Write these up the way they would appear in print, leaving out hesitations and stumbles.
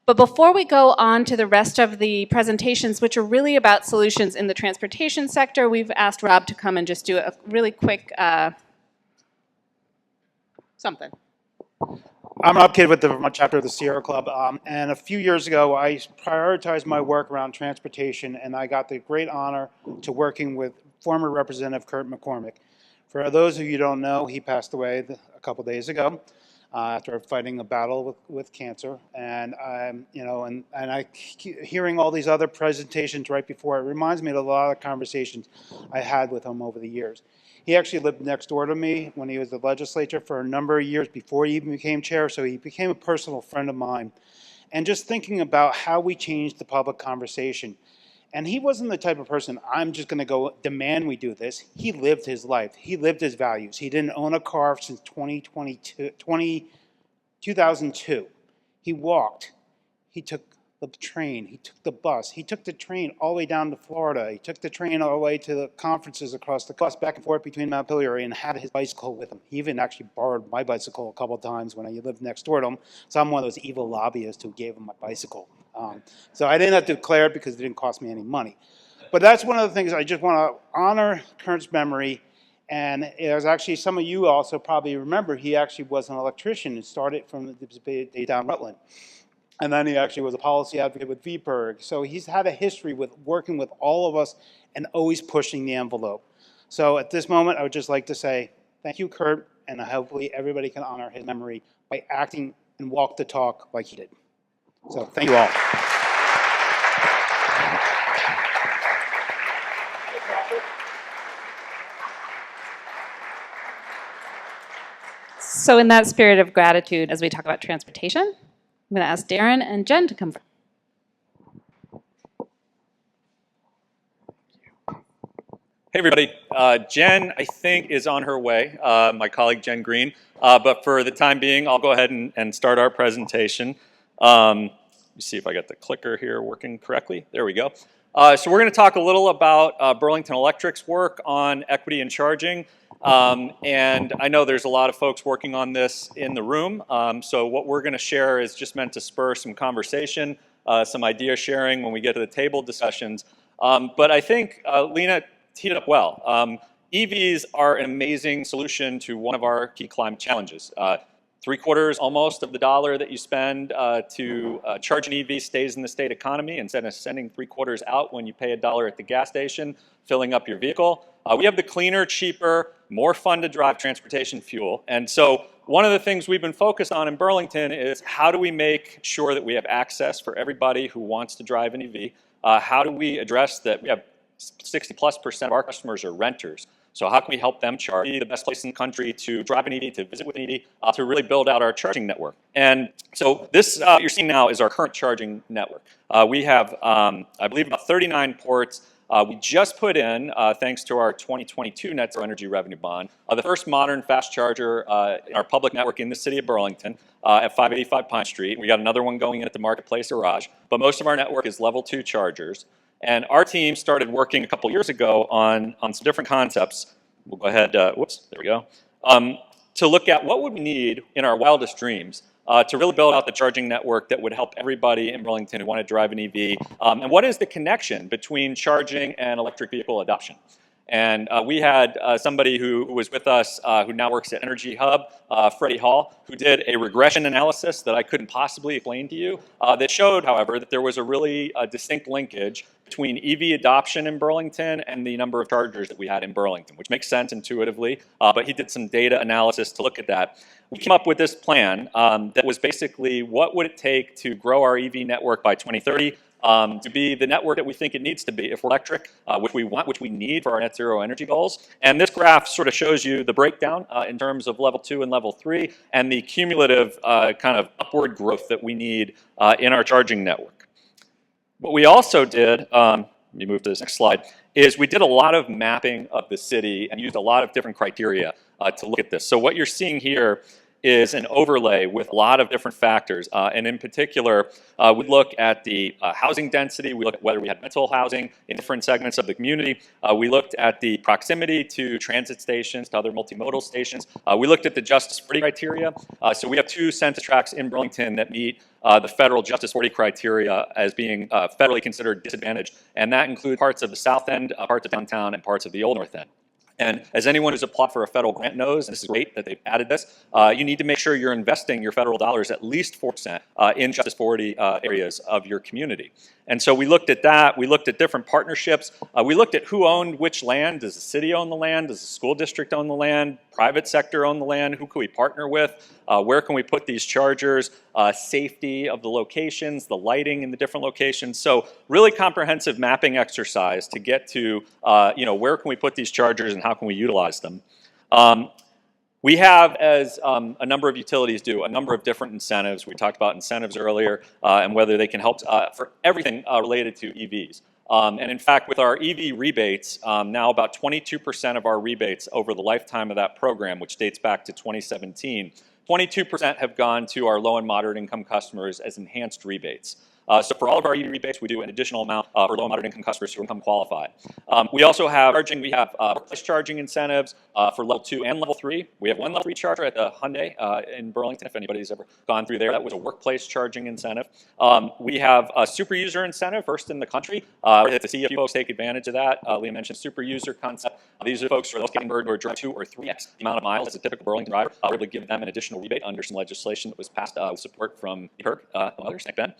But before we go on to the rest of the presentations, which are really about solutions in the transportation sector, we've asked Rob to come and just do a really quick something. I'm Rob Kidd with the Vermont chapter of the Sierra Club, and a few years ago I prioritized my work around transportation, and I got the great honor to working with former Representative Kurt McCormick. For those of you who don't know, he passed away a couple days ago after fighting a battle with cancer, and hearing all these other presentations right before, it reminds me of a lot of conversations I had with him over the years. He actually lived next door to me when he was the legislature for a number of years before he even became chair, so he became a personal friend of mine. And just thinking about how we changed the public conversation. And he wasn't the type of person, I'm just going to go demand we do this. He lived his life. He lived his values. He didn't own a car since 2002. He walked. He took the train. He took the bus. He took the train all the way down to Florida. He took the train all the way to the conferences across the coast, back and forth between Montpelier, and had his bicycle with him. He even actually borrowed my bicycle a couple of times when I lived next door to him. So I'm one of those evil lobbyists who gave him my bicycle. So I didn't have to declare it because it didn't cost me any money. But that's one of the things I just want to honor Kurt's memory. And it was actually, some of you also probably remember, he actually was an electrician and started from the day down Rutland. And then he actually was a policy advocate with VPIRG. So he's had a history with working with all of us and always pushing the envelope. So at this moment, I would just like to say thank you, Kurt, and hopefully everybody can honor his memory by acting and walk the talk like he did. So thank you all. So in that spirit of gratitude, as we talk about transportation, I'm going to ask Darren and Jen to come forward. Hey everybody, Jen I think is on her way, my colleague Jen Green, but for the time being I'll go ahead and start our presentation. Let me see if I got the clicker here working correctly. There we go. So we're going to talk a little about Burlington Electric's work on equity and charging, and I know there's a lot of folks working on this in the room, so what we're going to share is just meant to spur some conversation, some idea sharing when we get to the table discussions, but I think Lena teed it up well. EVs are an amazing solution to one of our key climate challenges. 3/4 almost of the dollar that you spend to charge an EV stays in the state economy instead of sending 3/4 out when you pay $1 at the gas station, filling up your vehicle. We have the cleaner, cheaper, more fun to drive transportation fuel. And so one of the things we've been focused on in Burlington is how do we make sure that we have access for everybody who wants to drive an EV? How do we address that? We have 60+% of our customers are renters. So how can we help them charge? The best place in the country to drive an EV, to visit with an EV, to really build out our charging network. And so this you're seeing now is our current charging network. We have, I believe, about 39 ports. We just put in, thanks to our 2022 Net Zero Energy Revenue Bond, the first modern fast charger in our public network in the city of Burlington at 585 Pine Street. We got another one going in at the Marketplace Garage, but most of our network is level 2 chargers. And our team started working a couple years ago on some different concepts. We'll go ahead, whoops, there we go, to look at what would we need in our wildest dreams to really build out the charging network that would help everybody in Burlington who want to drive an EV, and what is the connection between charging and electric vehicle adoption. And we had somebody who was with us who now works at Energy Hub, Freddie Hall, who did a regression analysis that I couldn't possibly explain to you that showed, however, that there was a really distinct linkage between EV adoption in Burlington and the number of chargers that we had in Burlington, which makes sense intuitively, but he did some data analysis to look at that. We came up with this plan that was basically what would it take to grow our EV network by 2030 to be the network that we think it needs to be if we're electric, which we want, which we need for our net zero energy goals. And this graph sort of shows you the breakdown in terms of level 2 and level 3 and the cumulative kind of upward growth that we need in our charging network. What we also did, let me move to this next slide, is we did a lot of mapping of the city and used a lot of different criteria to look at this. So what you're seeing here is an overlay with a lot of different factors. And in particular, we look at the housing density. We look at whether we had rental housing in different segments of the community. We looked at the proximity to transit stations, to other multimodal stations. We looked at the Justice 40 criteria. So we have 2 census tracts in Burlington that meet the federal Justice 40 criteria as being federally considered disadvantaged. And that includes parts of the South End, parts of downtown, and parts of the Old North End. And as anyone who's applied for a federal grant knows, and this is great that they've added this, you need to make sure you're investing your federal dollars at least 4% in Justice 40 areas of your community. And so we looked at that. We looked at different partnerships. We looked at who owned which land. Does the city own the land? Does the school district own the land? Private sector own the land? Who can we partner with? Where can we put these chargers? Safety of the locations, the lighting in the different locations. So really comprehensive mapping exercise to get to, where can we put these chargers and how can we utilize them? We have, as a number of utilities do, a number of different incentives. We talked about incentives earlier and whether they can help for everything related to EVs. And in fact, with our EV rebates, now about 22% of our rebates over the lifetime of that program, which dates back to 2017, 22% have gone to our low and moderate income customers as enhanced rebates. So for all of our EV rebates, we do an additional amount for low and moderate income customers who income qualify. We also have charging. We have workplace charging incentives for level 2 and level 3. We have one level 3 charger at the Hyundai in Burlington. If anybody's ever gone through there, that was a workplace charging incentive. We have a super user incentive, first in the country. We're here to see if you folks take advantage of that. Leah mentioned super user concept. These are folks for those Lamberg who are driving 2 or 3x the amount of miles as a typical Burlington driver. We're able to give them an additional rebate under some legislation that was passed with support from PERC and others. Thank Ben.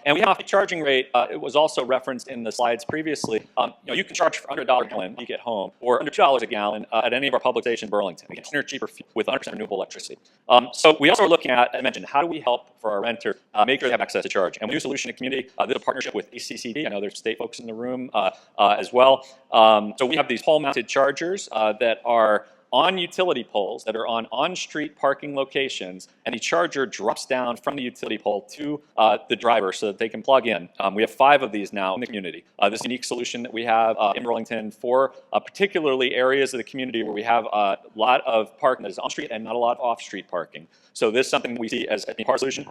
And we have a charging rate. It was also referenced in the slides previously. You can charge for under $1 a gallon when you get home, or under $2 a gallon at any of our public stations in Burlington. We get cleaner, cheaper with 100% renewable electricity. So we also are looking at, I mentioned, how do we help for our renter make sure they have access to charge? And we do Solution to Community. There's a partnership with ACCD. I know there's state folks in the room as well. So we have these pole-mounted chargers that are on utility poles that are on-street parking locations, and the charger drops down from the utility pole to the driver so that they can plug in. We have 5 of these now in the community. This unique solution that we have in Burlington for particularly areas of the community where we have a lot of parking that is on-street and not a lot of off-street parking. So this is something we see as a part solution.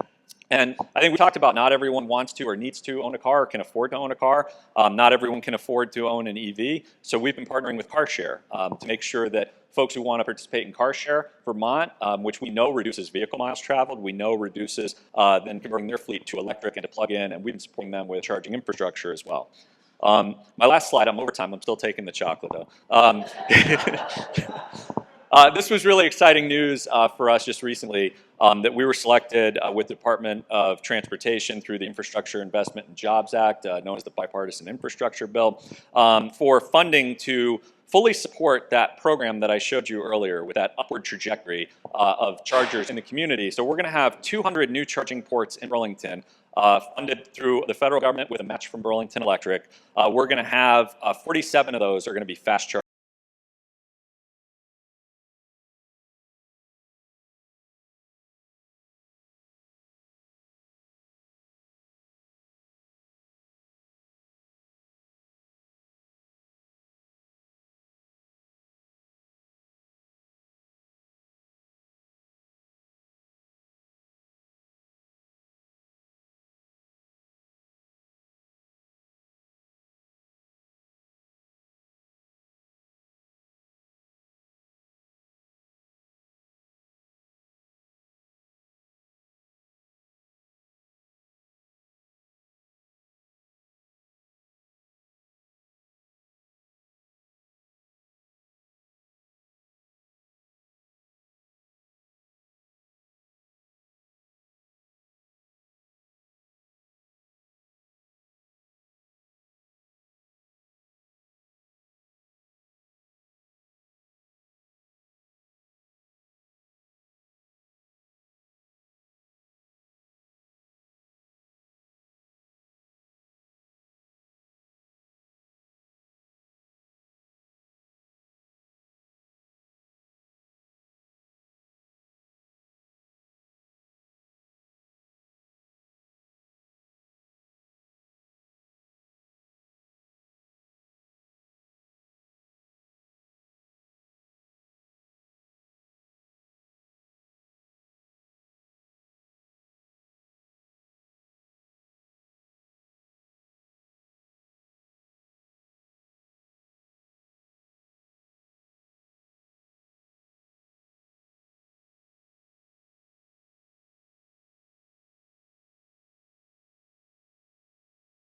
And I think we talked about not everyone wants to or needs to own a car or can afford to own a car. Not everyone can afford to own an EV. So we've been partnering with CarShare to make sure that folks who want to participate in CarShare, Vermont, which we know reduces vehicle miles traveled, we know reduces then converting their fleet to electric and to plug in, and we've been supporting them with charging infrastructure as well. My last slide, I'm over time, I'm still taking the chocolate though. This was really exciting news for us just recently that we were selected with the Department of Transportation through the Infrastructure Investment and Jobs Act, known as the Bipartisan Infrastructure Bill, for funding to fully support that program that I showed you earlier with that upward trajectory of chargers in the community. So we're going to have 200 new charging ports in Burlington funded through the federal government with a match from Burlington Electric. We're going to have 47 of those are going to be fast charging.